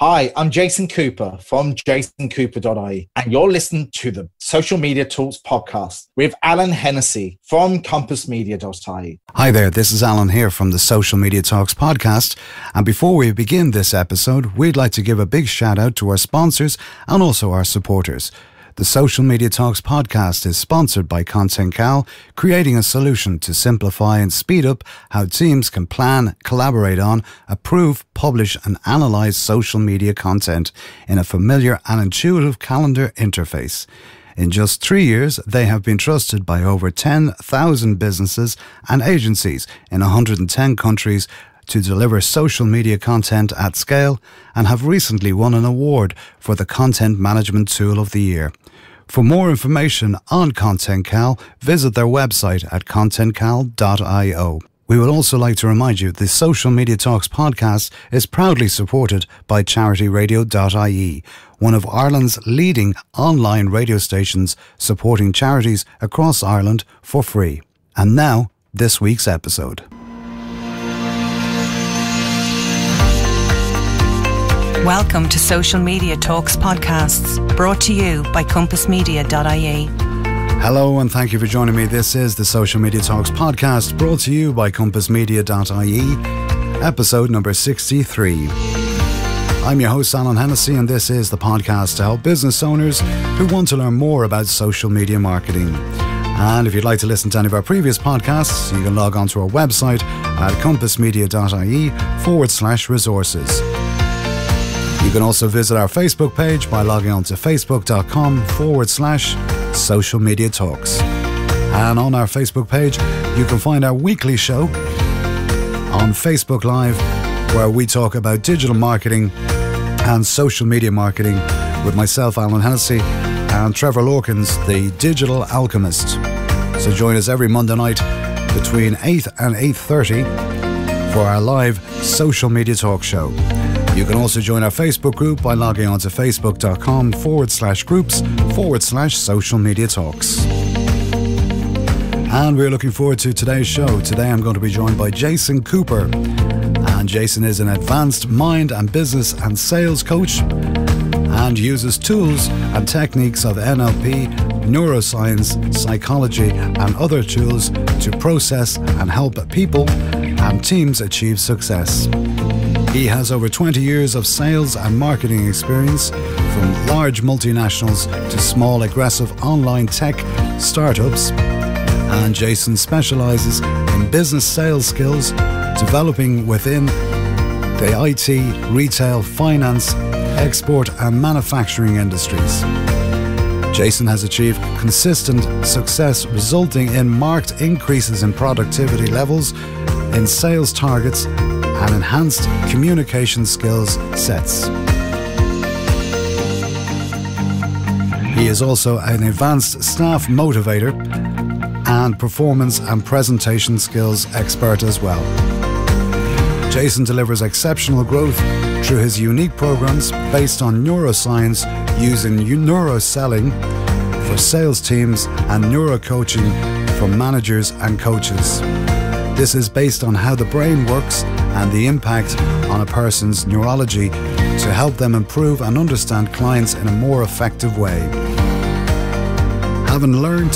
Hi, I'm Jason Cooper from jasoncooper.ie, and you're listening to the Social Media Talks podcast with Alan Hennessy from compassmedia.ie. Hi there, this is Alan here from the Social Media Talks podcast. And before we begin this episode, we'd like to give a big shout out to our sponsors and also our supporters. The Social Media Talks podcast is sponsored by ContentCal, creating a solution to simplify and speed up how teams can plan, collaborate on, approve, publish and analyze social media content in a familiar and intuitive calendar interface. In just 3 years, they have been trusted by over 10,000 businesses and agencies in 110 countries to deliver social media content at scale, and have recently won an award for the Content Management Tool of the Year. For more information on ContentCal, visit their website at contentcal.io. We would also like to remind you the Social Media Talks podcast is proudly supported by charityradio.ie, one of Ireland's leading online radio stations supporting charities across Ireland for free. And now, this week's episode. Welcome to Social Media Talks podcasts, brought to you by compassmedia.ie. Hello and thank you for joining me. This is the Social Media Talks podcast, brought to you by compassmedia.ie, episode number 63. I'm your host, Alan Hennessy, and this is the podcast to help business owners who want to learn more about social media marketing. And if you'd like to listen to any of our previous podcasts, you can log on to our website at compassmedia.ie/resources. You can also visit our Facebook page by logging on to facebook.com/social media talks. And on our Facebook page, you can find our weekly show on Facebook Live, where we talk about digital marketing and social media marketing with myself, Alan Hennessy, and Trevor Lorkins, the digital alchemist. So join us every Monday night between 8 and 8:30 for our live social media talk show. You can also join our Facebook group by logging on to facebook.com/groups/social media talks. And we're looking forward to today's show. Today I'm going to be joined by Jason Cooper. And Jason is an advanced mind and business and sales coach and uses tools and techniques of NLP, neuroscience, psychology and other tools to process and help people and teams achieve success. He has over 20 years of sales and marketing experience, from large multinationals to small aggressive online tech startups. And Jason specializes in business sales skills, developing within the IT, retail, finance, export and manufacturing industries. Jason has achieved consistent success, resulting in marked increases in productivity levels, in sales targets and enhanced communication skills sets. He is also an advanced staff motivator and performance and presentation skills expert as well. Jason delivers exceptional growth through his unique programs based on neuroscience, using neuroselling for sales teams and neurocoaching for managers and coaches. This is based on how the brain works and the impact on a person's neurology to help them improve and understand clients in a more effective way. Having learned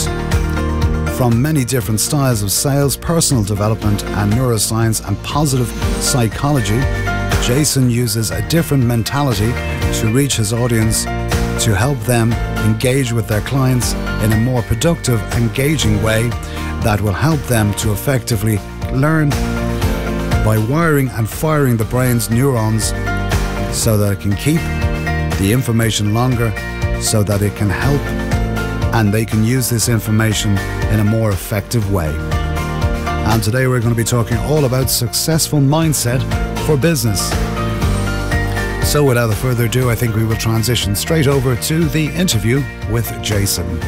from many different styles of sales, personal development and neuroscience and positive psychology, Jason uses a different mentality to reach his audience, to help them engage with their clients in a more productive, engaging way that will help them to effectively learn by wiring and firing the brain's neurons so that it can keep the information longer, so that it can help and they can use this information in a more effective way. And today we're going to be talking all about successful mindset for business. So without further ado, I think we will transition straight over to the interview with Jason.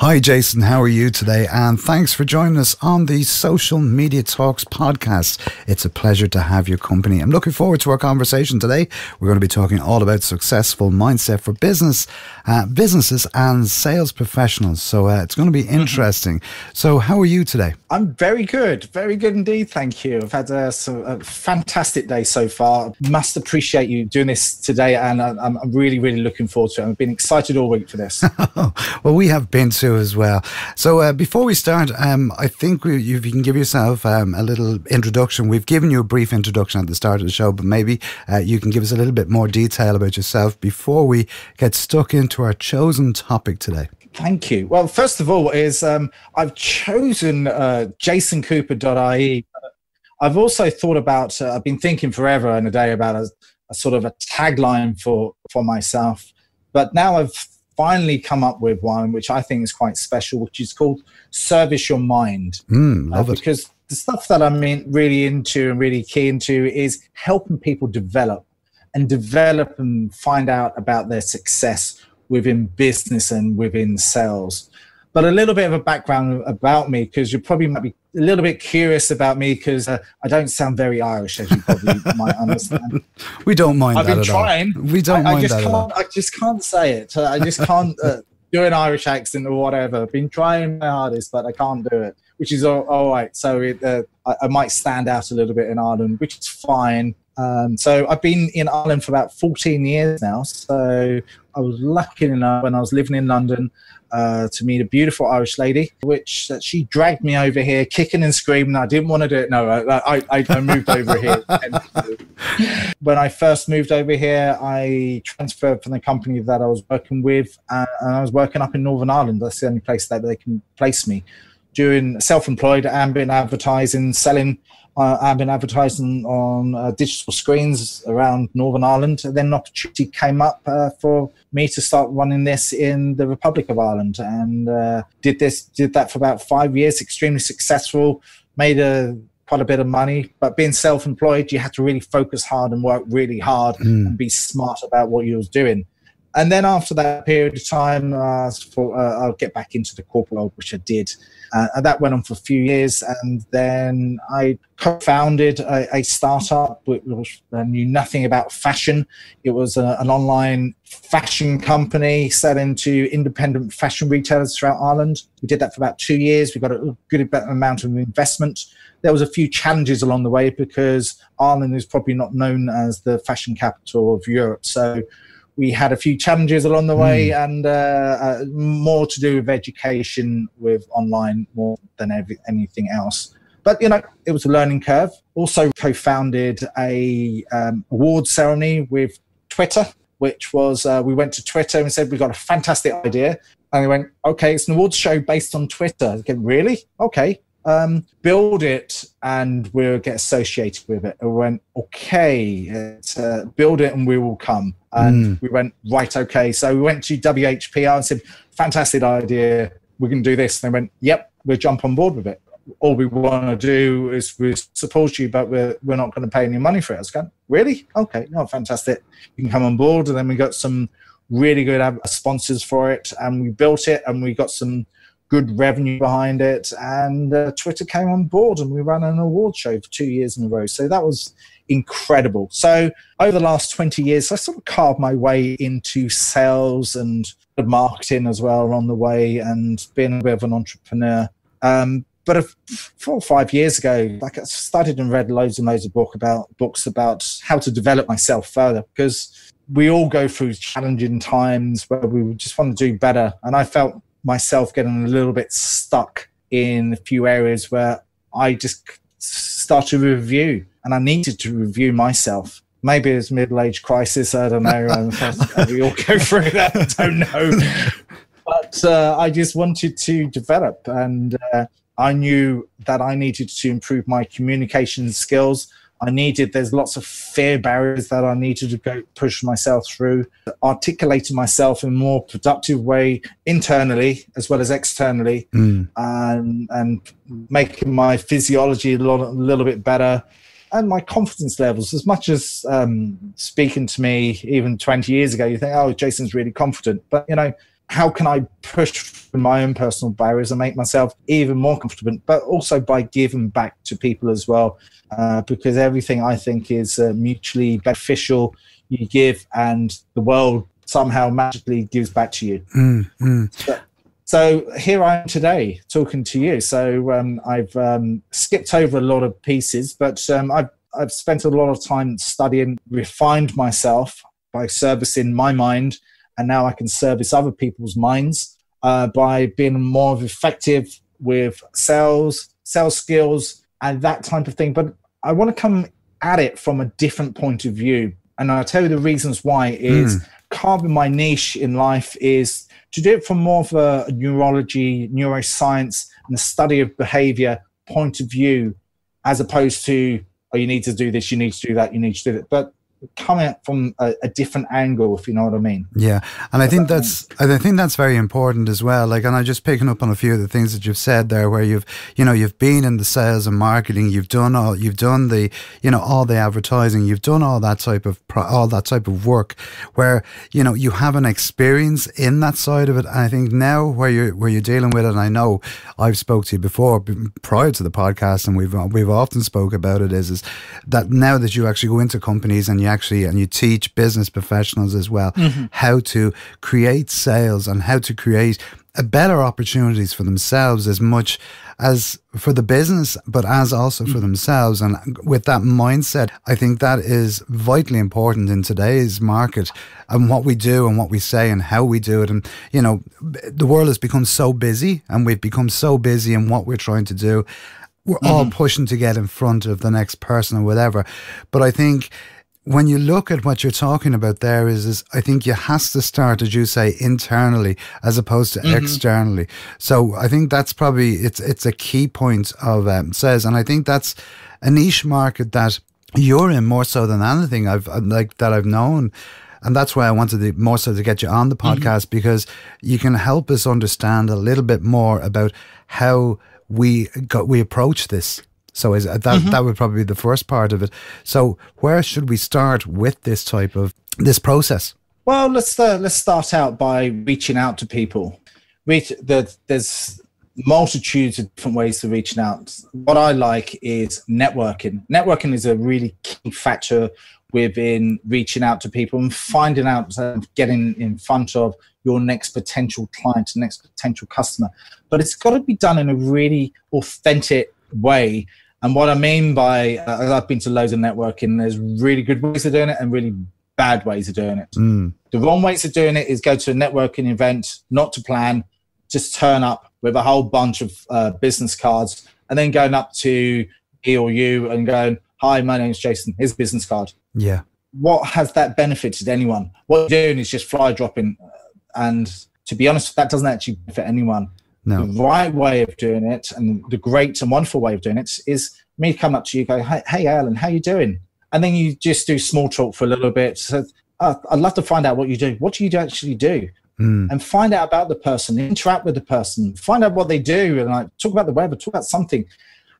Hi, Jason. How are you today? And thanks for joining us on the Social Media Talks podcast. It's a pleasure to have your company. I'm looking forward to our conversation today. We're going to be talking all about successful mindset for businesses and sales professionals. So it's going to be interesting. So how are you today? I'm very good indeed. Thank you. I've had a fantastic day so far. Must appreciate you doing this today, and I'm really, really looking forward to it. I've been excited all week for this. Well, we have been to as well. So before we start, I think you can give yourself a little introduction. We've given you a brief introduction at the start of the show, but maybe you can give us a little bit more detail about yourself before we get stuck into our chosen topic today. Thank you. Well, first of all is I've chosen jasoncooper.ie. I've also thought about, I've been thinking forever and a day about a sort of a tagline for myself, but now I've finally come up with one which I think is quite special, which is called Service Your Mind. Love it. Because the stuff that I'm really into and really keen to is helping people develop and find out about their success within business and within sales. But a little bit of a background about me, because you probably might be a little bit curious about me, because I don't sound very Irish, as you probably might understand. We don't mind I've that been at trying. all. We don't mind that at all. I just can't say it. I just can't do an Irish accent or whatever. I've been trying my hardest, but I can't do it, which is all right. So I might stand out a little bit in Ireland, which is fine. So I've been in Ireland for about 14 years now. So I was lucky enough when I was living in London to meet a beautiful Irish lady, which she dragged me over here kicking and screaming. I didn't want to do it. No, I moved over here. When I first moved over here, I transferred from the company that I was working with, and I was working up in Northern Ireland. That's the only place that they can place me. Doing self-employed ambient advertising, selling ambient advertising on digital screens around Northern Ireland. And then an opportunity came up for me to start running this in the Republic of Ireland, and did that for about 5 years, extremely successful, made quite a bit of money. But being self-employed, you had to really focus hard and work really hard and be smart about what you was doing. And then after that period of time, I'll get back into the corporate world, which I did. And that went on for a few years. And then I co-founded a startup which knew nothing about fashion. It was an online fashion company selling to independent fashion retailers throughout Ireland. We did that for about 2 years. We got a good amount of investment. There was a few challenges along the way, because Ireland is probably not known as the fashion capital of Europe. So we had a few challenges along the way, and more to do with education, with online more than anything else. But, it was a learning curve. Also co-founded a award ceremony with Twitter, which was, we went to Twitter and said, we've got a fantastic idea. And they went, okay, it's an awards show based on Twitter. I go, really? Okay. Build it and we'll get associated with it. And we went, okay, build it and we will come. And we went, right, okay. So we went to WHPR and said, fantastic idea, we can do this. And they went, yep, we'll jump on board with it. All we want to do is we support you, but we're not going to pay any money for it. I was going, really? Okay, no, fantastic. You can come on board. And then we got some really good sponsors for it, and we built it, and we got some good revenue behind it, and Twitter came on board, and we ran an award show for 2 years in a row. So that was incredible. So over the last 20 years, I sort of carved my way into sales and marketing as well along the way, and being a bit of an entrepreneur. But 4 or 5 years ago, I started and read loads and loads of books about how to develop myself further, because we all go through challenging times where we just want to do better. And I felt myself getting a little bit stuck in a few areas where I just started to review, and I needed to review myself. Maybe it's middle-age crisis, I don't know. We all go through that, I don't know. But I just wanted to develop, and I knew that I needed to improve my communication skills. There's lots of fear barriers that I needed to go push myself through, articulating myself in a more productive way internally as well as externally, and making my physiology a little bit better, and my confidence levels. As much as speaking to me even 20 years ago, you think, oh, Jason's really confident. But, how can I push my own personal barriers and make myself even more comfortable, but also by giving back to people as well, because everything I think is mutually beneficial. You give and the world somehow magically gives back to you. So here I am today talking to you. So I've skipped over a lot of pieces, but I've spent a lot of time studying, refined myself by servicing my mind, and now I can service other people's minds by being more effective with sales skills, and that type of thing. But I want to come at it from a different point of view. And I'll tell you the reasons why is carving my niche in life is to do it from more of a neurology, neuroscience, and the study of behavior point of view, as opposed to, oh, you need to do this, you need to do that, you need to do that. But coming at from a different angle, if you know what I mean. Yeah, and I think that's very important as well. Like, and I'm just picking up on a few of the things that you've said there, where you've been in the sales and marketing, you've done the all the advertising, you've done all that type of work, where you have an experience in that side of it. And I think now where you're dealing with it, and I know I've spoke to you before prior to the podcast, and we've often spoke about it, is that now that you actually go into companies and you teach business professionals as well how to create sales and how to create better opportunities for themselves, as much as for the business, but as also for themselves. And with that mindset, I think that is vitally important in today's market, and what we do and what we say and how we do it. And, the world has become so busy, and we've become so busy in what we're trying to do. We're all pushing to get in front of the next person or whatever. But I think when you look at what you're talking about there is I think you has to start, as you say, internally as opposed to externally. So I think that's probably, it's a key point of sales. And I think that's a niche market that you're in more so than anything I've known. And that's why I wanted more so to get you on the podcast, because you can help us understand a little bit more about how we approach this. So that would probably be the first part of it. So where should we start with this process? Well, let's start out by reaching out to people. There's multitudes of different ways of reaching out. What I like is networking. Networking is a really key factor within reaching out to people and finding out, getting in front of your next potential client, next potential customer. But it's got to be done in a really authentic way. And what I mean by, I've been to loads of networking, there's really good ways of doing it and really bad ways of doing it. The wrong ways of doing it is go to a networking event, not to plan, just turn up with a whole bunch of business cards, and then going up to he or you and going, hi, my name's Jason, here's a business card. Yeah. What has that benefited anyone? What you're doing is just fly dropping. And to be honest, that doesn't actually benefit anyone. No. The right way of doing it, and the great and wonderful way of doing it, is me come up to you, go, hey Alan, how you doing? And then you just do small talk for a little bit. So, I'd love to find out what you do. What do you actually do? And find out about the person, interact with the person, find out what they do, and talk about the weather, talk about something.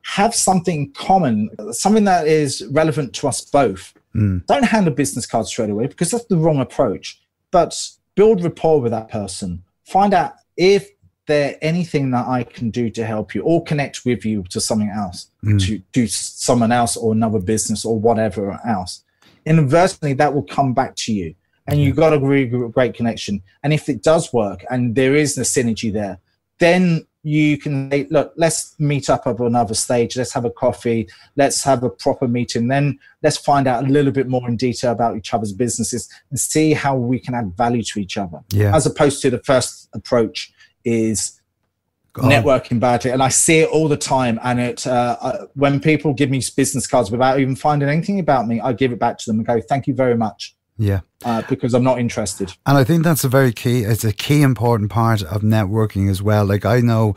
Have something in common, something that is relevant to us both. Don't hand a business card straight away, because that's the wrong approach. But build rapport with that person. Find out if there anything that I can do to help you or connect with you to something else, to someone else or another business or whatever else. Inadvertently, that will come back to you, and you've got a really great connection. And if it does work and there is a synergy there, then you can say, look, let's meet up at another stage. Let's have a coffee. Let's have a proper meeting. Then let's find out a little bit more in detail about each other's businesses and see how we can add value to each other. Yeah. As opposed to the first approach is networking badly. And I see it all the time. And when people give me business cards without even finding anything about me, I give it back to them and go, thank you very much. Yeah. Because I'm not interested. And I think that's it's a key important part of networking as well. Like, I know,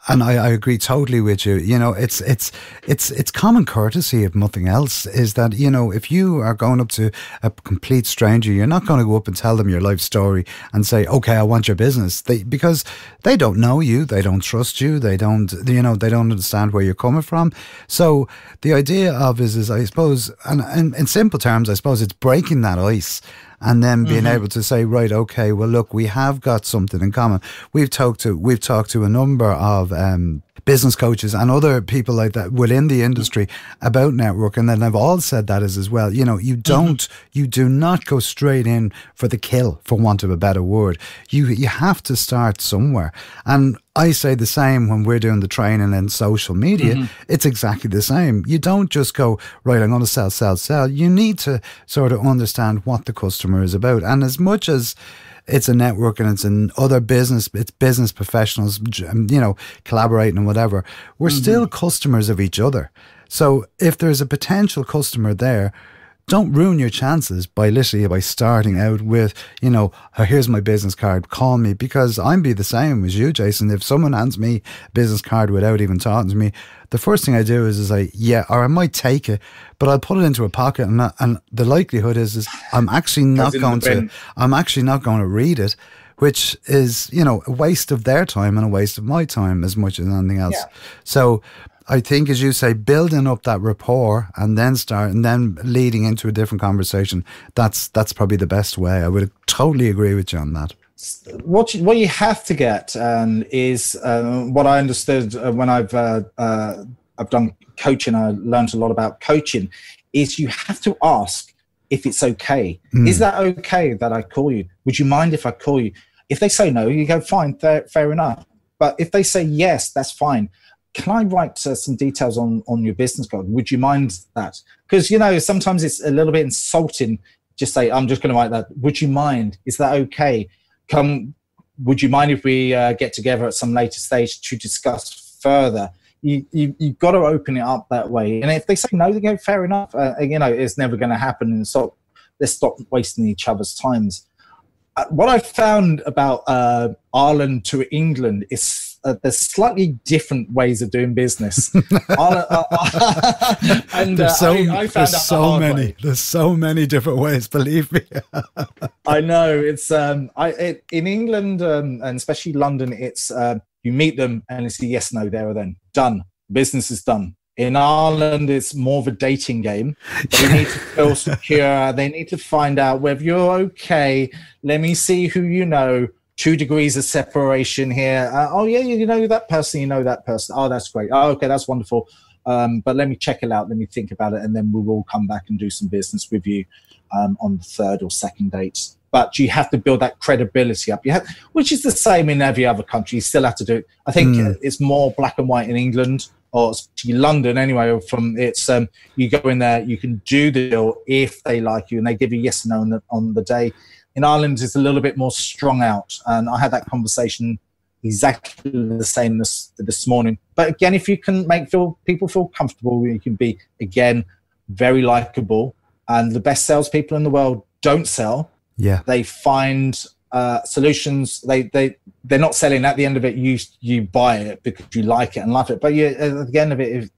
and I agree totally with you, it's common courtesy, if nothing else, is that, if you are going up to a complete stranger, you're not going to go up and tell them your life story and say, okay, I want your business, because they don't know you, they don't trust you, they don't understand where you're coming from. So the idea of is I suppose, and in simple terms, I suppose it's breaking that ice and then being able to say, right, okay, well, look, we have got something in common. We've talked to a number of business coaches and other people like that within the industry about networking, and they've all said that as well. You know, you do not go straight in for the kill, for want of a better word. You have to start somewhere. And I say the same when we're doing the training in social media. It's exactly the same. You don't just go, right, I'm going to sell. You need to sort of understand what the customer is about. And as much as it's a network and it's in other business, it's business professionals, you know, collaborating and whatever, we're still customers of each other. So if there's a potential customer there, don't ruin your chances by starting out with, you know, oh, here's my business card, call me, because I'd be the same as you, Jason. If someone hands me a business card without even talking to me, the first thing I do is or I might take it, but I'll put it into a pocket, and the likelihood is I'm actually not going to read it, which is, you know, a waste of their time and a waste of my time as much as anything else. Yeah. So I think, as you say, building up that rapport and then leading into a different conversation, that's probably the best way. I would totally agree with you on that. What you have to get is what I understood when I've done coaching. I learned a lot about coaching. Is you have to ask if it's okay. Is that okay that I call you? Would you mind if I call you? If they say no, you go, fine, fair enough. But if they say yes, that's fine. Can I write some details on your business card? Would you mind that? Because, you know, sometimes it's a little bit insulting. Just say, I'm just going to write that. Would you mind? Is that okay? Would you mind if we get together at some later stage to discuss further? You've got to open it up that way. And if they say no, they go, fair enough. You know, it's never going to happen. And so let's stop wasting each other's times. What I found about Ireland to England is there's slightly different ways of doing business. And there's so many different ways, believe me. I know. It's in England and especially London, it's you meet them and it's a yes, no, there or then. Done. Business is done. In Ireland, it's more of a dating game. They need to feel secure. They need to find out whether you're okay. Let me see who you know. 2 degrees of separation here. Oh, yeah, you know that person. Oh, that's great. Oh, okay, that's wonderful. But let me check it out. Let me think about it. And then we will come back and do some business with you on the 3rd or 2nd date. But you have to build that credibility up. Which is the same in every other country. You still have to do it. I think it's more black and white in England, or especially London anyway. You go in there, you can do the deal if they like you, and they give you yes and no on the day. In Ireland, it's a little bit more strung out, and I had that conversation exactly the same this morning. But again, if you can make people feel comfortable, you can be, again, very likable. And the best salespeople in the world don't sell. Yeah, they find solutions. They're not selling. At the end of it, you buy it because you like it and love it. But at the end of it, if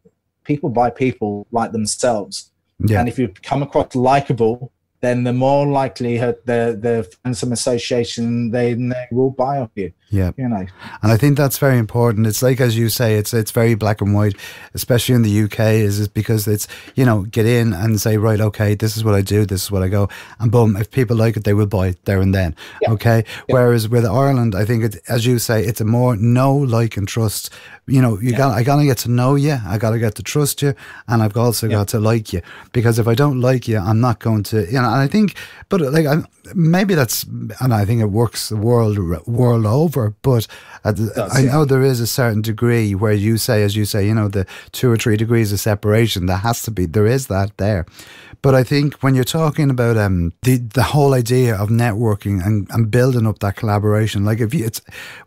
people buy people like themselves, and if you come across likable, then the more likelihood the find some association, they will buy off you. Yeah, you know. And I think that's very important. It's like, as you say, it's very black and white, especially in the UK, is because it's, you know, get in and say, right, okay, this is what I do, this is what I go, and boom, if people like it, they will buy it there and then. Yeah. Okay. Yeah. Whereas with Ireland, I think as you say, it's a more know, like, and trust. You know, I gotta get to know you, I gotta get to trust you, and I've also got to like you, because if I don't like you, I'm not going to, you know. And I think, but like, maybe that's, and I think it works the world over, but I know there is a certain degree where you say, as you say, you know, the 2 or 3 degrees of separation, there is that there. But I think when you're talking about the whole idea of networking and building up that collaboration, like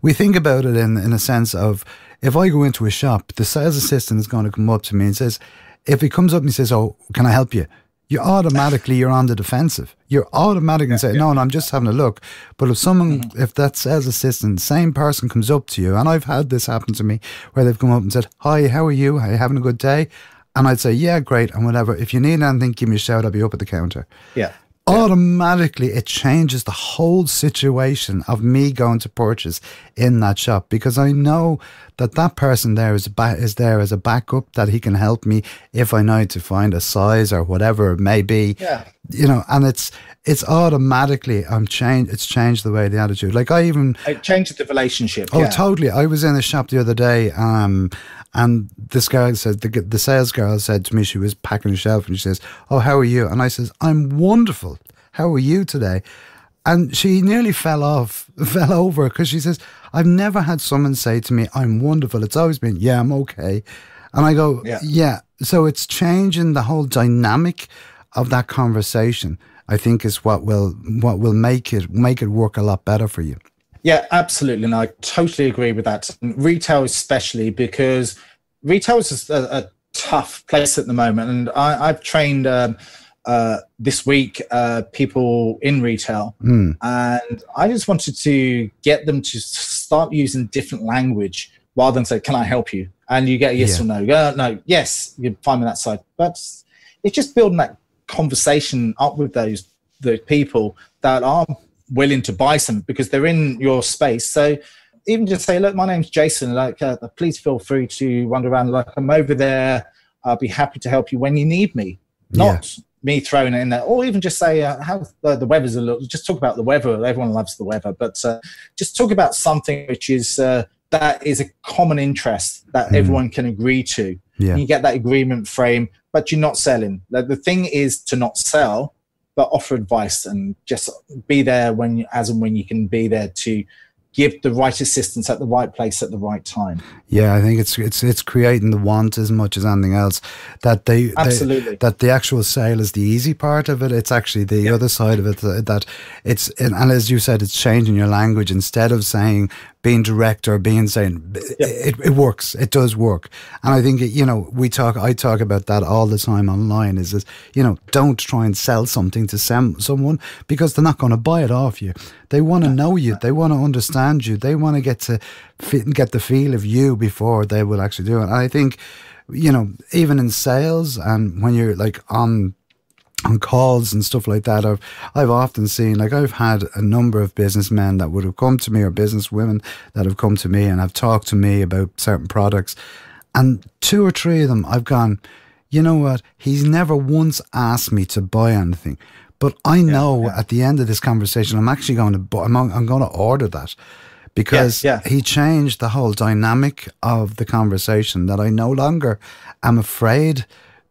we think about it in a sense of, if I go into a shop, the sales assistant is going to come up to me and says, if he comes up and he says, oh, can I help you? You're on the defensive. You're automatically saying, no, I'm just having a look. But if that sales assistant, same person comes up to you, and I've had this happen to me, where they've come up and said, hi, how are you? Are you having a good day? And I'd say, yeah, great, and whatever. If you need anything, give me a shout. I'll be up at the counter. Yeah. automatically it changes the whole situation of me going to purchase in that shop, because I know that that person there is there as a backup, that he can help me if I need to find a size or whatever it may be. Yeah. You know, and it's automatically it's changed the way, the attitude. Like it changes the relationship. Oh, totally. I was in a shop the other day, and this girl said, the sales girl said to me, she was packing a shelf, and she says, "Oh, how are you?" And I says, "I'm wonderful. How are you today?" And she nearly fell over, because she says, "I've never had someone say to me, 'I'm wonderful.' It's always been, 'Yeah, I'm okay.'" And I go, yeah. So it's changing the whole dynamic of that conversation, I think, is what will make it work a lot better for you. Yeah, absolutely. And I totally agree with that. And retail especially, because retail is a tough place at the moment. And I've trained this week people in retail, and I just wanted to get them to start using different language rather than say, "Can I help you?" And you get a yes or no. No, yes, you're fine with that side. But it's just building that conversation up with the people that are willing to buy some, because they're in your space. So even just say, "Look, my name's Jason, like please feel free to wander around, like I'm over there, I'll be happy to help you when you need me." Not me throwing it in there, or even just say how the weather's a little, just talk about the weather. Everyone loves the weather, but just talk about something which is that is a common interest that everyone can agree to. And you get that agreement frame, but you're not selling. The thing is to not sell, but offer advice, and just be there as and when you can be there to give the right assistance at the right place at the right time. Yeah, I think it's creating the want as much as anything else. That that the actual sale is the easy part of it. It's actually the other side of it that it's, and as you said, it's changing your language. Instead of saying, being direct or saying it works. It does work. And I think, I talk about that all the time online, is don't try and sell something to someone, because they're not going to buy it off you. They want to know you. They want to understand you. They want to get the feel of you before they will actually do it. And I think, even in sales, and when you're like on calls and stuff like that, I've often seen, like, I've had a number of businessmen that would have come to me, or businesswomen that have come to me and have talked to me about certain products, and 2 or 3 of them I've gone, "You know what, he's never once asked me to buy anything, but I know at the end of this conversation I'm actually going to buy, I'm going to order that." Because he changed the whole dynamic of the conversation, that I no longer am afraid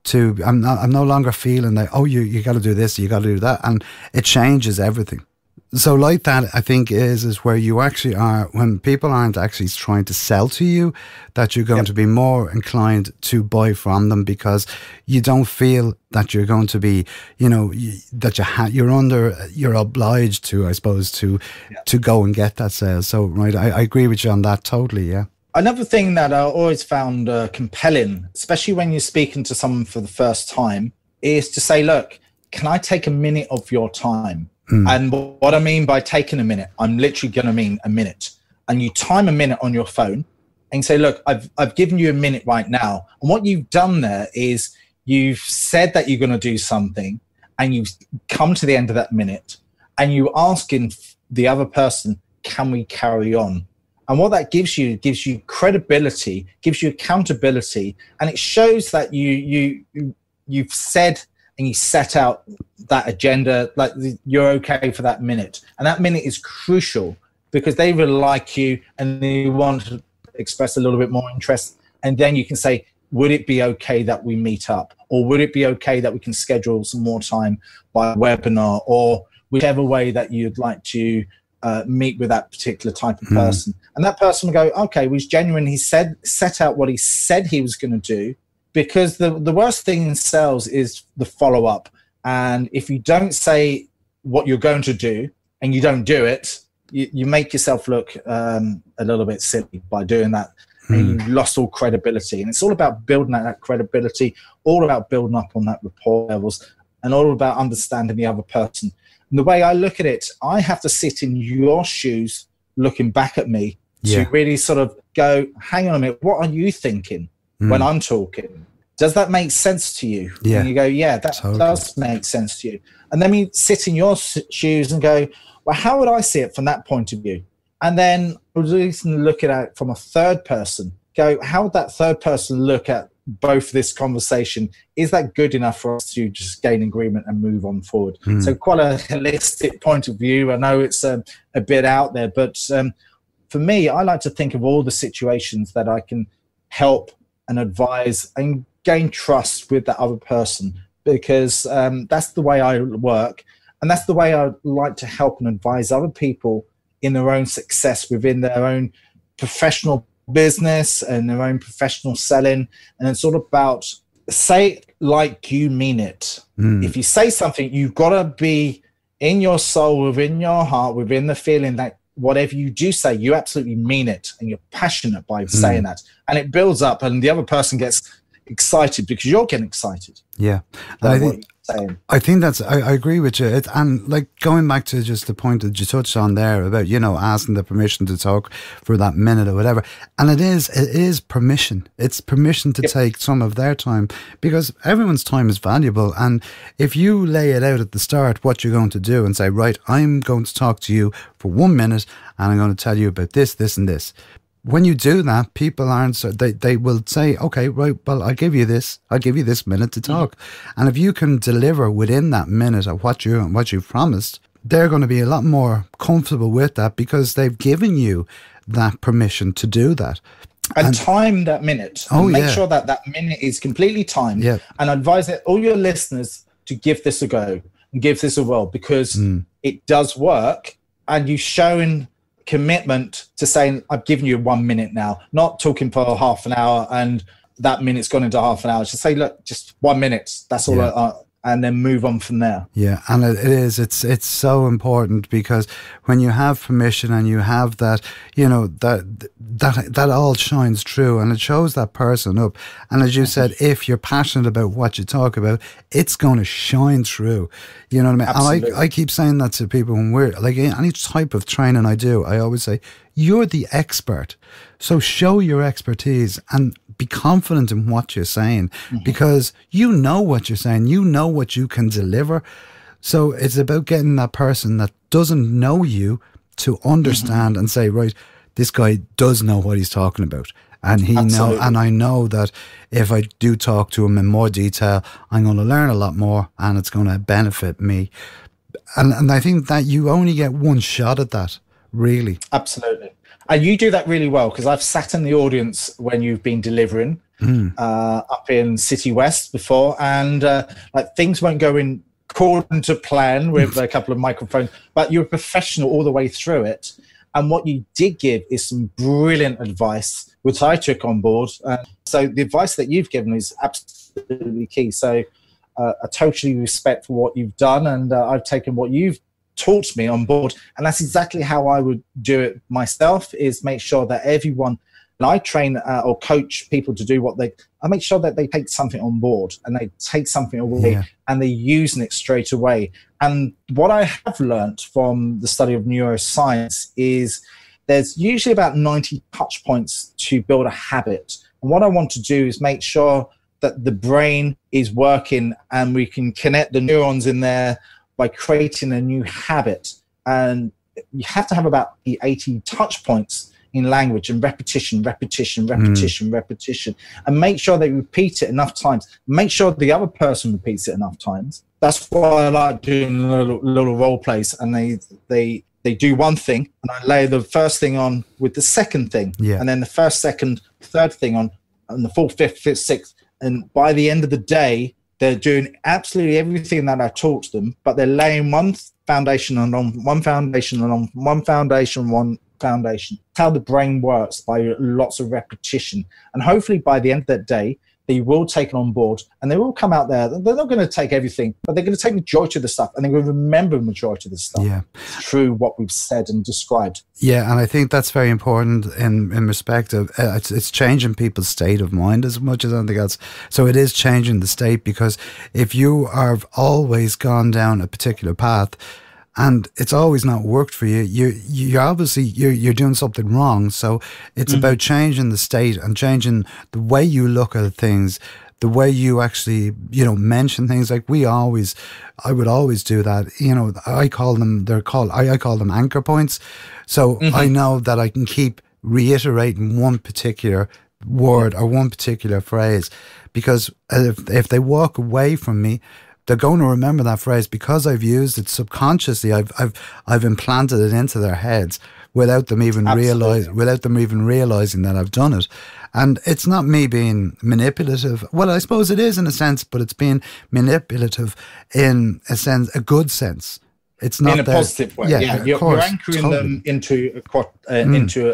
to, I'm no longer feeling like, "Oh, you got to do this, you got to do that," and it changes everything. So like that, I think is where you actually are, when people aren't actually trying to sell to you, that you're going to be more inclined to buy from them, because you don't feel that you're going to be, you're obliged to, I suppose, to go and get that sale. So, right, I agree with you on that totally, yeah. Another thing that I always found compelling, especially when you're speaking to someone for the first time, is to say, "Look, can I take a minute of your time?" And what I mean by taking a minute, I'm literally going to mean a minute. And you time a minute on your phone and say, "Look, I've given you a minute right now." And what you've done there is you've said that you're going to do something, and you've come to the end of that minute, and you're asking the other person, "Can we carry on?" And what that gives you credibility, gives you accountability, and it shows that you've said and you set out that agenda, like you're okay for that minute. And that minute is crucial, because they really like you and they want to express a little bit more interest. And then you can say, "Would it be okay that we meet up? Or would it be okay that we can schedule some more time by webinar?" Or whichever way that you'd like to meet with that particular type of person. And that person will go, "Okay, he's genuine. He set out what he said he was going to do." Because the worst thing in sales is the follow-up. And if you don't say what you're going to do and you don't do it, you make yourself look a little bit silly by doing that. And you've lost all credibility. And it's all about building that credibility, all about building up on that rapport levels, and all about understanding the other person. And the way I look at it, I have to sit in your shoes looking back at me to really sort of go, "Hang on a minute, what are you thinking when I'm talking?" Does that make sense to you? Yeah. And you go, yeah, that Totally. does make sense to you. And then you sit in your shoes and go, well, how would I see it from that point of view? And then look at it from a third person. Go, how would that third person look at both this conversation? Is that good enough for us to just gain agreement and move on forward? So quite a holistic point of view. I know it's a bit out there, but for me, I like to think of all the situations that I can help and advise and gain trust with that other person, because that's the way I work. And that's the way I like to help and advise other people in their own success within their own professional business and their own professional selling. And it's all about say it like you mean it. If you say something, you've got to be in your soul, within your heart, within the feeling that whatever you do say, you absolutely mean it and you're passionate by saying that. And it builds up and the other person gets excited because you're getting excited. Yeah. I think that's, I agree with you. And like going back to just the point that you touched on there about, you know, asking the permission to talk for that minute or whatever. And it is permission. It's permission to take some of their time, because everyone's time is valuable. And if you lay it out at the start, what you're going to do and say, right, I'm going to talk to you for 1 minute and I'm going to tell you about this, this and this. When you do that, people aren't, they will say, okay, right, well, I'll give you this minute to talk. And if you can deliver within that minute of what you've promised, they're going to be a lot more comfortable with that because they've given you that permission to do that. And time that minute. And make sure that that minute is completely timed. Yeah. And advise all your listeners to give this a go and give this a whirl, because it does work. And you've shown commitment to saying, I've given you 1 minute now, not talking for half an hour and that minute's gone into half an hour. Just say, look, just 1 minute. That's all. And then move on from there. Yeah, and it's so important, because when you have permission and you have that, you know, that all shines through and it shows that person up. And as you said, if you're passionate about what you talk about, it's going to shine through. You know what I mean? Absolutely. And I keep saying that to people when we're like, any type of training I do, I always say, you're the expert. So show your expertise and be confident in what you're saying, because you know what you're saying, you know what you can deliver. So it's about getting that person that doesn't know you to understand and say, right, this guy does know what he's talking about. And and I know that if I do talk to him in more detail, I'm going to learn a lot more and it's going to benefit me. And I think that you only get one shot at that, really. Absolutely. And you do that really well, because I've sat in the audience when you've been delivering up in City West before, and like things won't go in according to plan with a couple of microphones, but you're a professional all the way through it. And what you did give is some brilliant advice, which I took on board. So the advice that you've given is absolutely key. So I totally respect for what you've done, and I've taken what you've taught me on board, and that's exactly how I would do it myself, is make sure that everyone, and I train or coach people to do I make sure that they take something on board and they take something away and they're using it straight away. And what I have learned from the study of neuroscience is there's usually about 90 touch points to build a habit. And what I want to do is make sure that the brain is working and we can connect the neurons in there by creating a new habit. And you have to have about the 80 touch points in language, and repetition, and make sure they repeat it enough times. Make sure the other person repeats it enough times. That's why I like doing little role plays, and they do one thing and I lay the first thing on with the second thing, and then the first, second, third thing on, and the fourth, fifth, sixth. And by the end of the day, they're doing absolutely everything that I taught them, but they're laying one foundation and on one foundation and on one foundation, one foundation. That's how the brain works, by lots of repetition. And hopefully by the end of that day, they will take it on board and they will come out there. They're not going to take everything, but they're going to take the majority of the stuff, and they're going to remember the majority of the stuff through what we've said and described. Yeah, and I think that's very important in respect of it's changing people's state of mind as much as anything else. So it is changing the state, because if you have always gone down a particular path and it's always not worked for you, you're obviously you're doing something wrong. So it's about changing the state and changing the way you look at things, the way you actually, mention things, like I would always do that. I call them anchor points. So I know that I can keep reiterating one particular word or one particular phrase, because if they walk away from me, they're going to remember that phrase because I've used it subconsciously. I've implanted it into their heads without them even realizing that I've done it. And it's not me being manipulative. Well, I suppose it is in a sense, but it's being manipulative in a good sense. It's not in a positive way. Yeah, you're anchoring them into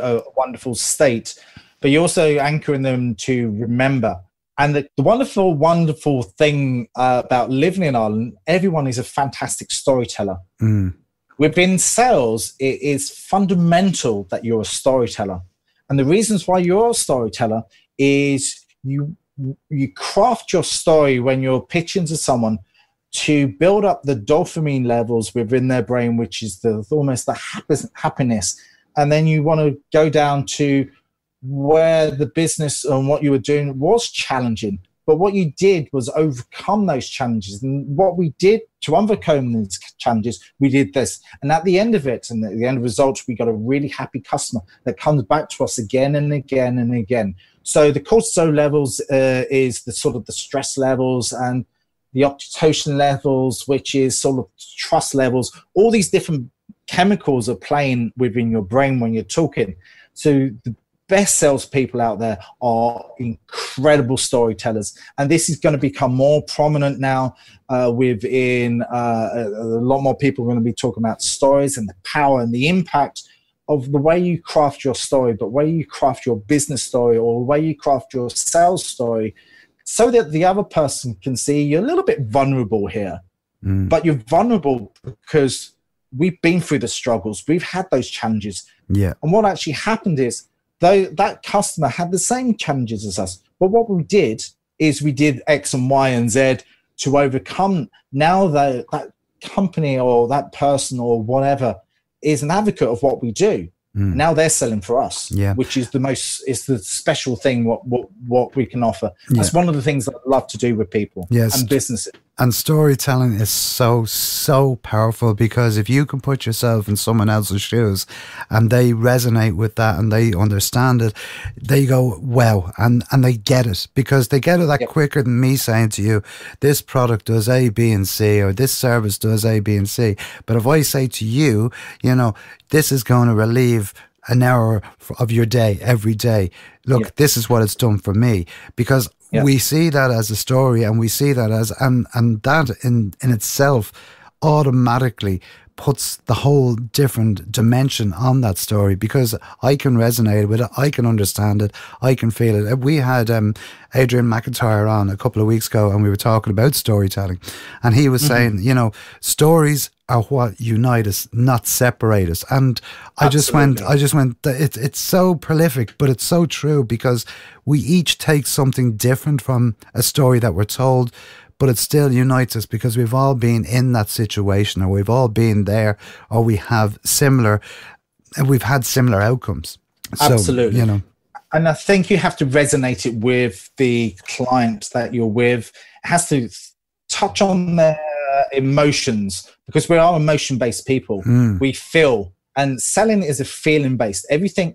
a wonderful state, but you're also anchoring them to remember. And the wonderful, wonderful thing about living in Ireland, everyone is a fantastic storyteller. Within sales, it is fundamental that you're a storyteller. And the reasons why you're a storyteller is you craft your story when you're pitching to someone to build up the dopamine levels within their brain, which is almost the happiness. And then you want to go down to where the business and what you were doing was challenging, but what you did was overcome those challenges. And what we did to overcome these challenges, we did this. And at the end of it, and at the end of results, we got a really happy customer that comes back to us again and again and again. So the cortisol levels is the sort of the stress levels, and the oxytocin levels, which is sort of trust levels. All these different chemicals are playing within your brain when you're talking. So the best salespeople out there are incredible storytellers, and this is going to become more prominent now. Within a lot more people are going to be talking about stories and the power and the impact of the way you craft your story, but the way you craft your business story or the way you craft your sales story, so that the other person can see you're a little bit vulnerable here, but you're vulnerable because we've been through the struggles, we've had those challenges. And what actually happened is, though that customer had the same challenges as us, but what we did is we did X and Y and Z to overcome. Now that company or that person or whatever is an advocate of what we do. Now they're selling for us, which is the special thing what we can offer. That's one of the things that I love to do with people and businesses. And storytelling is so powerful, because if you can put yourself in someone else's shoes and they resonate with that and they understand it, they go, wow, and they get it, because they get it that quicker than me saying to you, this product does A, B, and C, or this service does A, B, and C. But if I say to you, this is going to relieve an hour of your day every day. Look, this is what it's done for me, because we see that as a story, and we see that as, and that in itself automatically puts the whole different dimension on that story, because I can resonate with it, I can understand it, I can feel it. We had Adrian McIntyre on a couple of weeks ago, and we were talking about storytelling, and he was saying, stories are what unite us, not separate us. And I just went, it's so prolific, but it's so true, because we each take something different from a story that we're told, but it still unites us, because we've all been in that situation, or we've all been there, or we've had similar outcomes. Absolutely. So, and I think you have to resonate it with the client that you're with. It has to touch on their emotions, because we are emotion-based people. We feel, and selling is a feeling-based.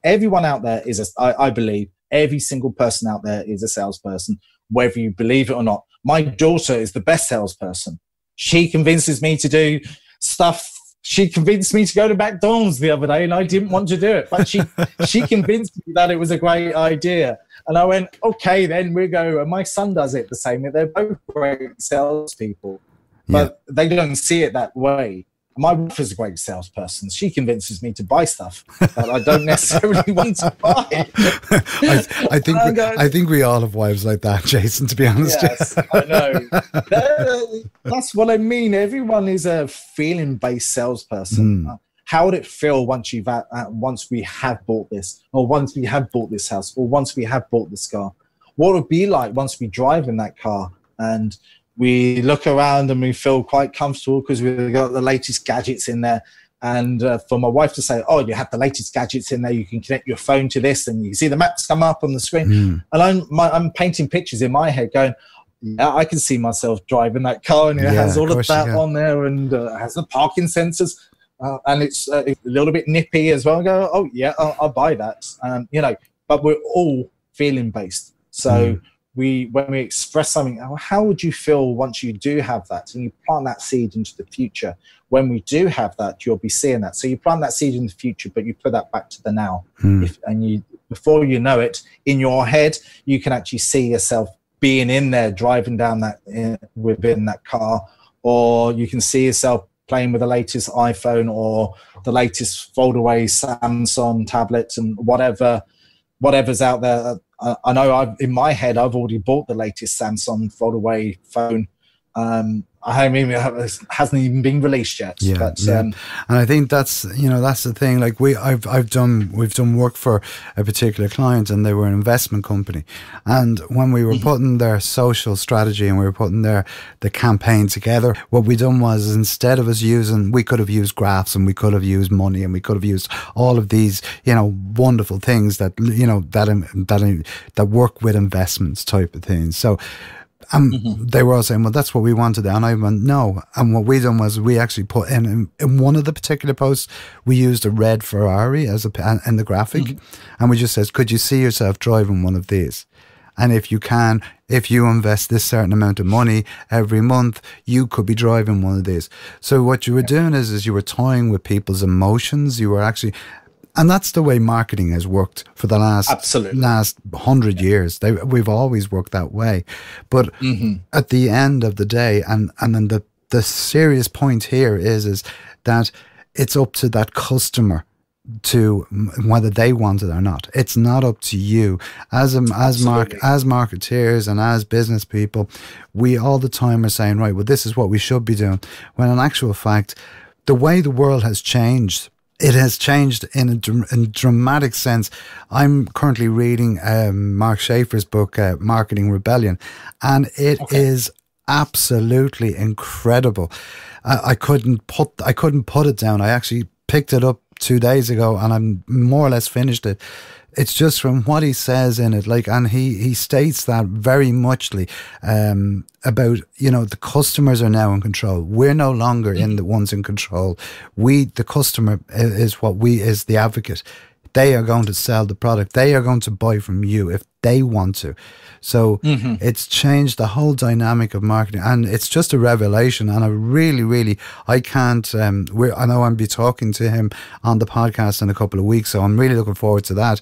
Everyone out there is, I believe, every single person out there is a salesperson, whether you believe it or not. My daughter is the best salesperson. She convinces me to do stuff. She convinced me to go to McDonald's the other day, and I didn't want to do it, but she convinced me that it was a great idea. And I went, okay, then we'll go. And my son does it the same way. They're both great salespeople, but they don't see it that way. My wife is a great salesperson. She convinces me to buy stuff that I don't necessarily want to buy. I think we all have wives like that, Jason, to be honest. Yes, I know. That's what I mean. Everyone is a feeling-based salesperson. How would it feel once we have bought this, or once we have bought this house, or once we have bought this car? What would it be like once we drive in that car and we look around and we feel quite comfortable because we've got the latest gadgets in there? And for my wife to say, oh, you have the latest gadgets in there, you can connect your phone to this and you can see the maps come up on the screen. And I'm painting pictures in my head going, yeah, I can see myself driving that car, and it has all of that on there, and has the parking sensors, and it's a little bit nippy as well. I go, oh yeah, I'll buy that. You know, but we're all feeling based. So when we express something, how would you feel once you do have that, and you plant that seed into the future? When we do have that, you'll be seeing that. So you plant that seed in the future, but you put that back to the now. Before you know it, in your head, you can actually see yourself being in there, driving down that within that car, or you can see yourself playing with the latest iPhone or the latest fold-away Samsung tablets and whatever's out there. I know in my head, I've already bought the latest Samsung fold-away phone. I mean, it hasn't even been released yet. And I think that's the thing. Like we've done work for a particular client, and they were an investment company. And when we were putting their social strategy and we were putting the campaign together, what we done was, instead of us we could have used graphs, and we could have used money, and we could have used all of these, wonderful things that that work with investments type of things. So. They were all saying, well, that's what we wanted. And I went, no. And what we done was we actually put in one of the particular posts, we used a red Ferrari in the graphic. And we just says, could you see yourself driving one of these? And if you invest this certain amount of money every month, you could be driving one of these. So what you were doing is you were toying with people's emotions. You were actually... And that's the way marketing has worked for the last 100 years. We've always worked that way. But at the end of the day, and then the serious point here is that it's up to that customer to whether they want it or not. It's not up to you. As marketeers and as business people, we all the time are saying, right, well, this is what we should be doing. When in actual fact, the way the world has changed, it has changed in a dramatic sense. I'm currently reading Mark Schaefer's book, Marketing Rebellion, and it is absolutely incredible. I couldn't put it down. I actually picked it up 2 days ago, and I'm more or less finished it. It's just from what he says in it, and he states that very muchly about, the customers are now in control. We're no longer in the ones in control. The customer is the advocate. They are going to sell the product. They are going to buy from you if they want to. So it's changed the whole dynamic of marketing, and it's just a revelation. And I really, really, I can't. I know I'll be talking to him on the podcast in a couple of weeks, so I'm really looking forward to that.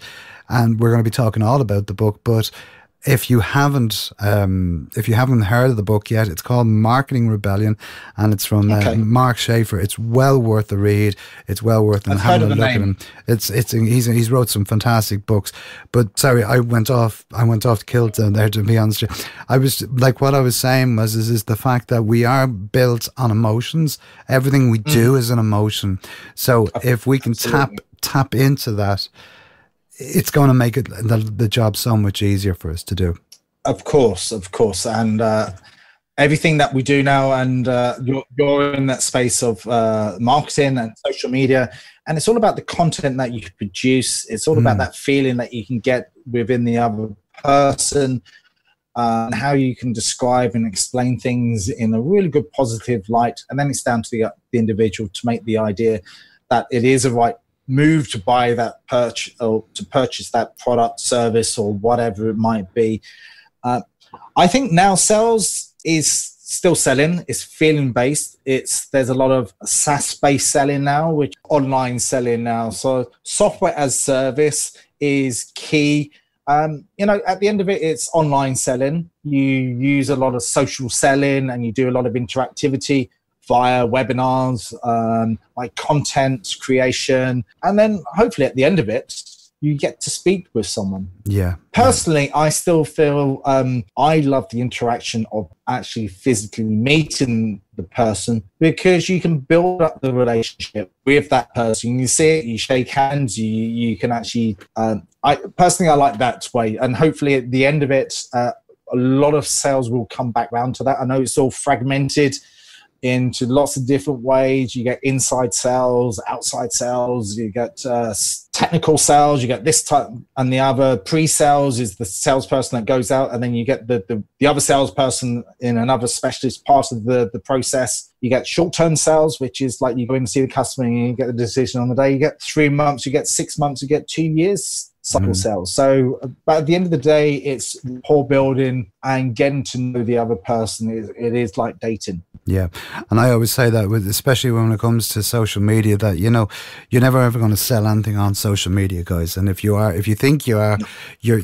And we're going to be talking all about the book. But if you haven't heard of the book yet, it's called Marketing Rebellion, and it's from Mark Schaefer. It's well worth a read. It's well worth having a look at him. He's wrote some fantastic books. But sorry, I went off kilter there, to be honest. I was like, what I was saying is the fact that we are built on emotions. Everything we do is an emotion. So if we can tap into that, it's going to make the job so much easier for us to do. Of course. And everything that we do now, and you're in that space of marketing and social media, and it's all about the content that you produce. It's all about that feeling that you can get within the other person, and how you can describe and explain things in a really good positive light. And then it's down to the individual to make the idea that it is a right move to buy that purchase, or to purchase that product, service, or whatever it might be. I think now sales is still selling. It's feeling based. There's a lot of SaaS based selling now, which online selling now. So software as service is key. At the end of it, it's online selling. You use a lot of social selling, and you do a lot of interactivity via webinars, like content creation. And then hopefully at the end of it, you get to speak with someone. Yeah. Personally, I still feel I love the interaction of actually physically meeting the person, because you can build up the relationship with that person. You see it, you shake hands, you can actually, I like that way. And hopefully at the end of it, a lot of sales will come back round to that. I know it's all fragmented. into lots of different ways. You get inside sales, outside sales, you get technical sales, you get this type, and the other pre-sales is the salesperson that goes out, and then you get the other salesperson in another specialist part of the process. You get short-term sales, which is like you go in and see the customer and you get the decision on the day. You get 3 months, you get 6 months, you get 2 years cycle sales. So, but at the end of the day, it's rapport building and getting to know the other person. It is like dating. Yeah, and I always say that, especially when it comes to social media, that you're never ever going to sell anything on social media, guys. And if you think you are, you're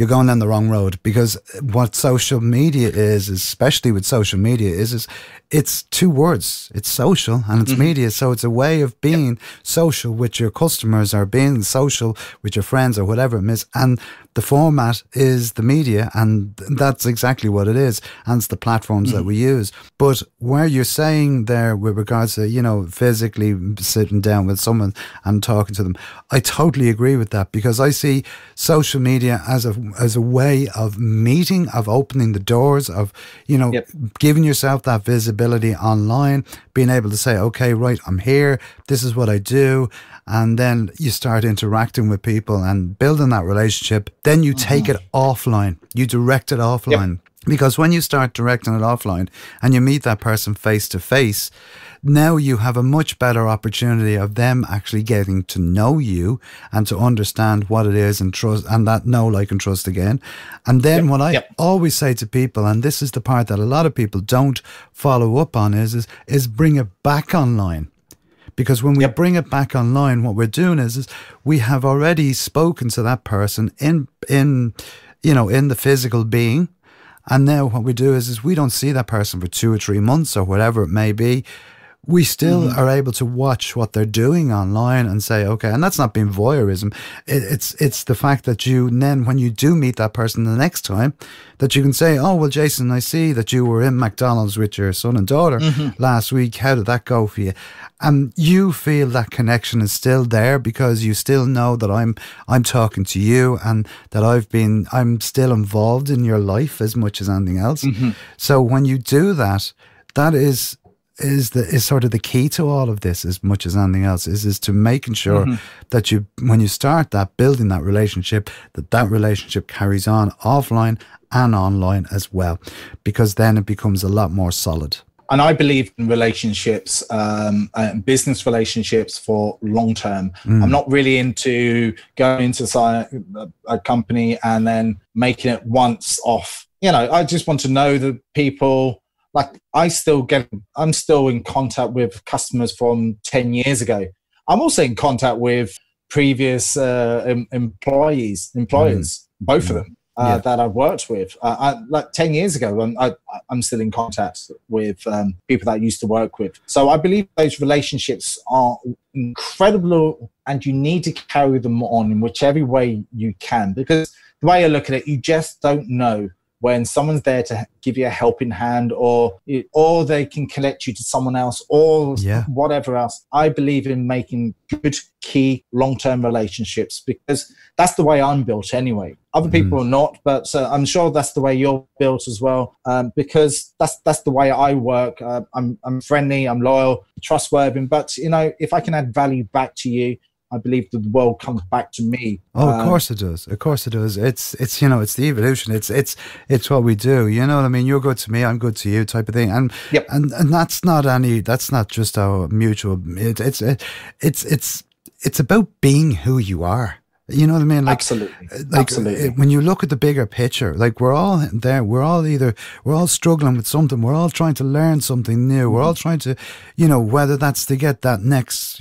going down the wrong road, because what social media is, especially with social media, is it's 2 words. It's social and it's media. So it's a way of being social with your customers, or being social with your friends, or whatever it is. And the format is the media, and that's exactly what it is. And it's the platforms that we use. But where you're saying there with regards to, physically sitting down with someone and talking to them, I totally agree with that, because I see social media as a way of meeting, of opening the doors, of, giving yourself that visibility online, being able to say, okay, right, I'm here, this is what I do. And then you start interacting with people and building that relationship. Then you take it offline. You direct it offline. Because when you start directing it offline and you meet that person face to face, now you have a much better opportunity of them actually getting to know you and to understand what it is, and trust, and that know, like, and trust again. And then what I always say to people, and this is the part that a lot of people don't follow up on, is bring it back online. Because when we bring it back online, what we're doing is we have already spoken to that person in the physical being. And now what we do is we don't see that person for 2 or 3 months or whatever it may be. We still are able to watch what they're doing online and say, okay, and that's not being voyeurism. It's the fact that then when you do meet that person the next time, that you can say, oh, well, Jason, I see that you were in McDonald's with your son and daughter last week. How did that go for you? And you feel that connection is still there, because you still know that I'm talking to you, and that I'm still involved in your life as much as anything else. So when you do that, that is sort of the key to all of this, as much as anything else, is to making sure that when you start building that relationship, that relationship carries on offline and online as well, because then it becomes a lot more solid. And I believe in relationships, business relationships for long term. I'm not really into going into a company and then making it once off. I just want to know the people. Like, I'm still in contact with customers from 10 years ago. I'm also in contact with previous employers, both of them. That I've worked with. Like 10 years ago, I'm still in contact with people that I used to work with. So I believe those relationships are incredible, and you need to carry them on in whichever way you can, because the way I look at it, you just don't know when someone's there to give you a helping hand, or they can connect you to someone else, or whatever else. I believe in making good, key, long-term relationships, because that's the way I'm built anyway. Other people are not, but I'm sure that's the way you're built as well, because that's the way I work. I'm friendly, I'm loyal, trustworthy, but if I can add value back to you, I believe that the world comes back to me. Oh, of course it does. Of course it does. It's it's the evolution. It's what we do. You know what I mean? You're good to me, I'm good to you, type of thing. And and that's not just our mutual. It's about being who you are. You know what I mean? Like, Absolutely. When you look at the bigger picture, like, we're all there. We're all struggling with something. We're all trying to learn something new. We're all trying to, whether that's to get that next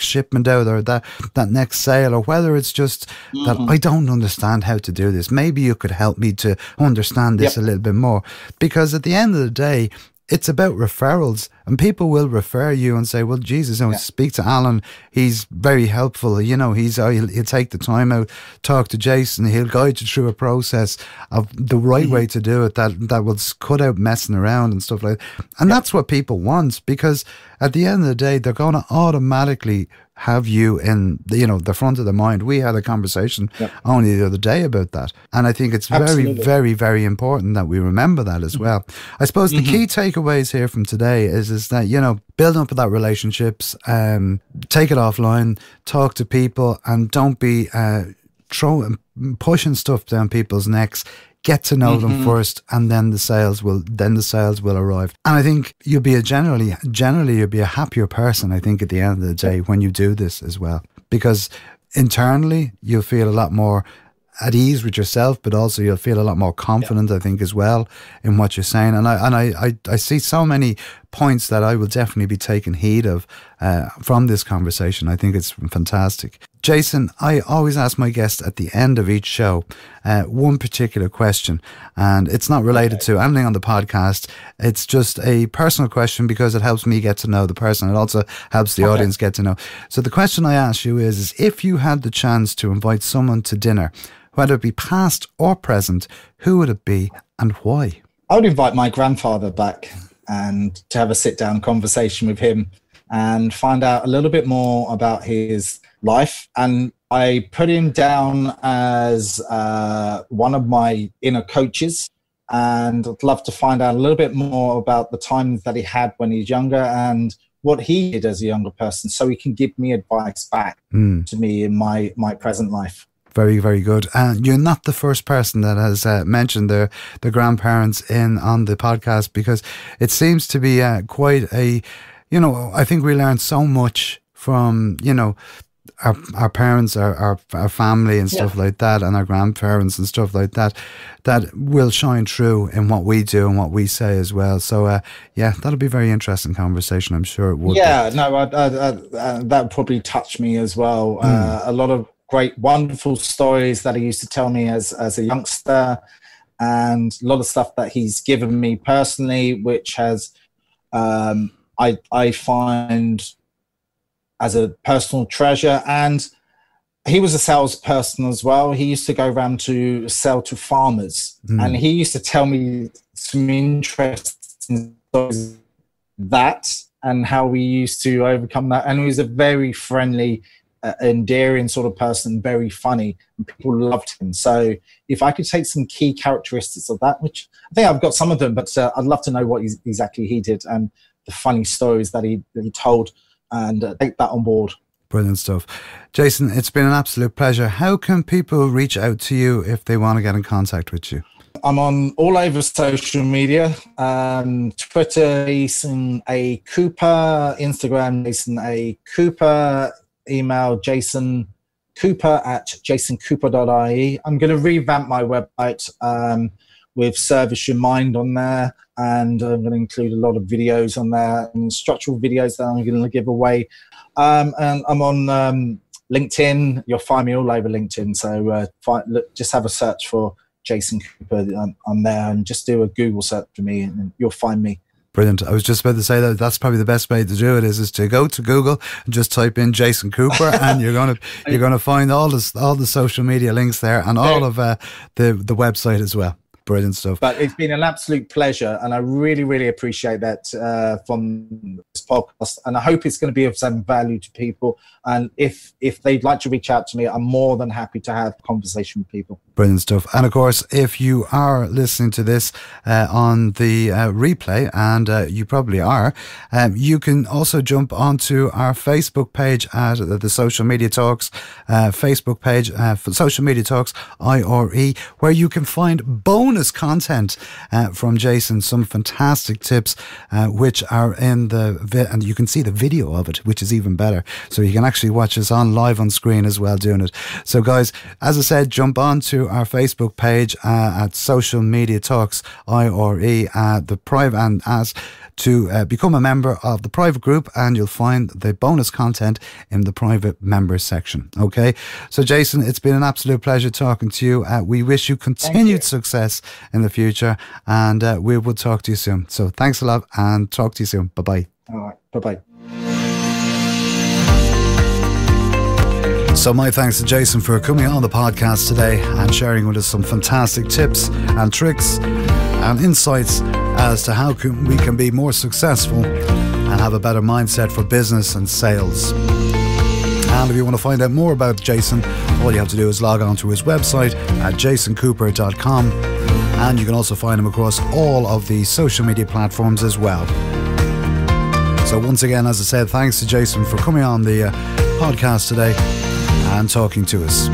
shipment out, or that next sale, or whether it's just that I don't understand how to do this. Maybe you could help me to understand this a little bit more, because at the end of the day, it's about referrals, and people will refer you and say, well, Jesus, speak to Alan. He's very helpful. He'll take the time out, talk to Jason. He'll guide you through a process of the right way to do it that will cut out messing around and stuff like that. And that's what people want, because at the end of the day, they're going to automatically have you in the front of the mind. We had a conversation only the other day about that, and I think it's very, very, very important that we remember that as well. I suppose the key takeaways here from today is that build up that relationships, take it offline, talk to people, and don't be pushing stuff down people's necks. Get to know them first, and then the sales will arrive. And I think you'll be generally you'll be a happier person, I think, at the end of the day when you do this as well, because internally you'll feel a lot more at ease with yourself, but also you'll feel a lot more confident, I think, as well, in what you're saying. And I see so many points that I will definitely be taking heed of from this conversation. I think it's fantastic. Jason, I always ask my guests at the end of each show one particular question, and it's not related to anything on the podcast. It's just a personal question because it helps me get to know the person. It also helps the audience get to know. So the question I ask you is if you had the chance to invite someone to dinner, whether it be past or present, who would it be and why? I would invite my grandfather back and to have a sit-down conversation with him and find out a little bit more about his life. And I put him down as one of my inner coaches, and I'd love to find out a little bit more about the times that he had when he was younger and what he did as a younger person, so he can give me advice back to me in my present life. Very, very good. And you're not the first person that has mentioned the grandparents on the podcast, because it seems to be quite a, I think we learn so much from, our parents, our family and stuff like that, and our grandparents and stuff like that, that will shine through in what we do and what we say as well. So, that'll be a very interesting conversation. I'm sure it would. Yeah, that would probably touch me as well. A lot of great, wonderful stories that he used to tell me as a youngster, and a lot of stuff that he's given me personally, which has, I find as a personal treasure. And he was a salesperson as well. He used to go around to sell to farmers, and he used to tell me some interesting stories that and how we used to overcome that. And he was a very friendly, endearing sort of person, very funny, and people loved him. So if I could take some key characteristics of that, which I think I've got some of them, but I'd love to know what exactly he did and the funny stories that he told, and take that on board. Brilliant stuff. Jason, it's been an absolute pleasure. How can people reach out to you if they want to get in contact with you? I'm on all over social media. Twitter, Jason A. Cooper. Instagram, Jason A. Cooper. Email jasoncooper@jasoncooper.ie. I'm going to revamp my website with Service Your Mind on there, and I'm going to include a lot of videos on there and structural videos that I'm going to give away. And I'm on LinkedIn. You'll find me all over LinkedIn. So just have a search for Jason Cooper on there, and just do a Google search for me, and you'll find me. Brilliant. I was just about to say that's probably the best way to do it is to go to Google and just type in Jason Cooper, and you're gonna find all the social media links there, and all of the website as well. Brilliant stuff. But it's been an absolute pleasure, and I really, really appreciate that from this podcast. And I hope it's going to be of some value to people. And if they'd like to reach out to me, I'm more than happy to have a conversation with people. Brilliant stuff. And of course, if you are listening to this on the replay, and you probably are, you can also jump onto our Facebook page at the Social Media Talks Facebook page for Social Media Talks IRE, where you can find bonus content from Jason, some fantastic tips which are in and you can see the video of it, which is even better. So you can actually watch us live on screen as well doing it. So guys, as I said, jump on to our Facebook page at Social Media Talks IRE, the private, and as to become a member of the private group, and you'll find the bonus content in the private members section. Okay, so Jason, it's been an absolute pleasure talking to you. We wish you continued success in the future, and we will talk to you soon. So thanks a lot, and talk to you soon. Bye bye. All right, bye bye. So my thanks to Jason for coming on the podcast today and sharing with us some fantastic tips and tricks and insights as to how we can be more successful and have a better mindset for business and sales. And if you want to find out more about Jason, all you have to do is log on to his website at jasoncooper.com, and you can also find him across all of the social media platforms as well. So once again, as I said, thanks to Jason for coming on the podcast today and talking to us.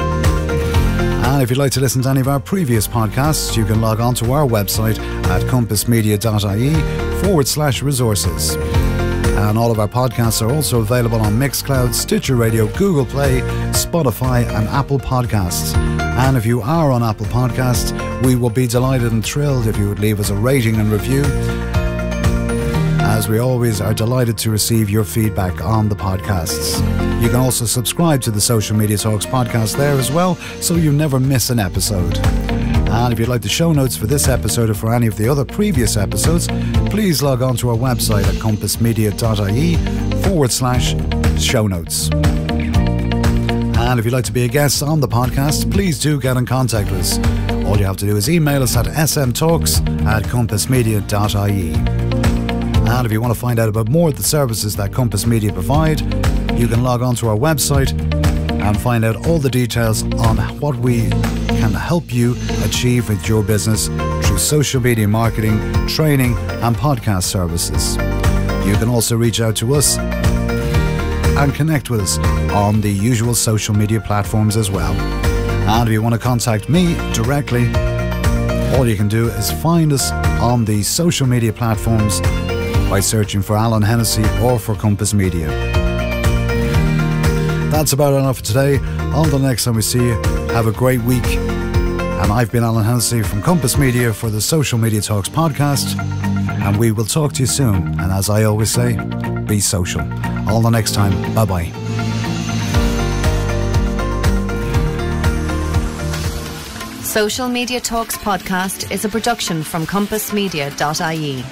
And if you'd like to listen to any of our previous podcasts, you can log on to our website at compassmedia.ie/resources. And all of our podcasts are also available on Mixcloud, Stitcher Radio, Google Play, Spotify and Apple Podcasts. And if you are on Apple Podcasts, we will be delighted and thrilled if you would leave us a rating and review, as we always are delighted to receive your feedback on the podcasts. You can also subscribe to the Social Media Talks podcast there as well, so you never miss an episode. And if you'd like the show notes for this episode or for any of the other previous episodes, please log on to our website at compassmedia.ie/show notes. And if you'd like to be a guest on the podcast, please do get in contact with us. All you have to do is email us at smtalks@compassmedia.ie. And if you want to find out about more of the services that Compass Media provide, you can log on to our website and find out all the details on what we can help you achieve with your business through social media marketing, training and podcast services. You can also reach out to us and connect with us on the usual social media platforms as well. And if you want to contact me directly, all you can do is find us on the social media platforms by searching for Alan Hennessy or for Compass Media. That's about enough for today. Until the next time we see you, have a great week. And I've been Alan Hennessy from Compass Media for the Social Media Talks podcast. And we will talk to you soon. And as I always say, be social. Until the next time, bye-bye. Social Media Talks podcast is a production from compassmedia.ie.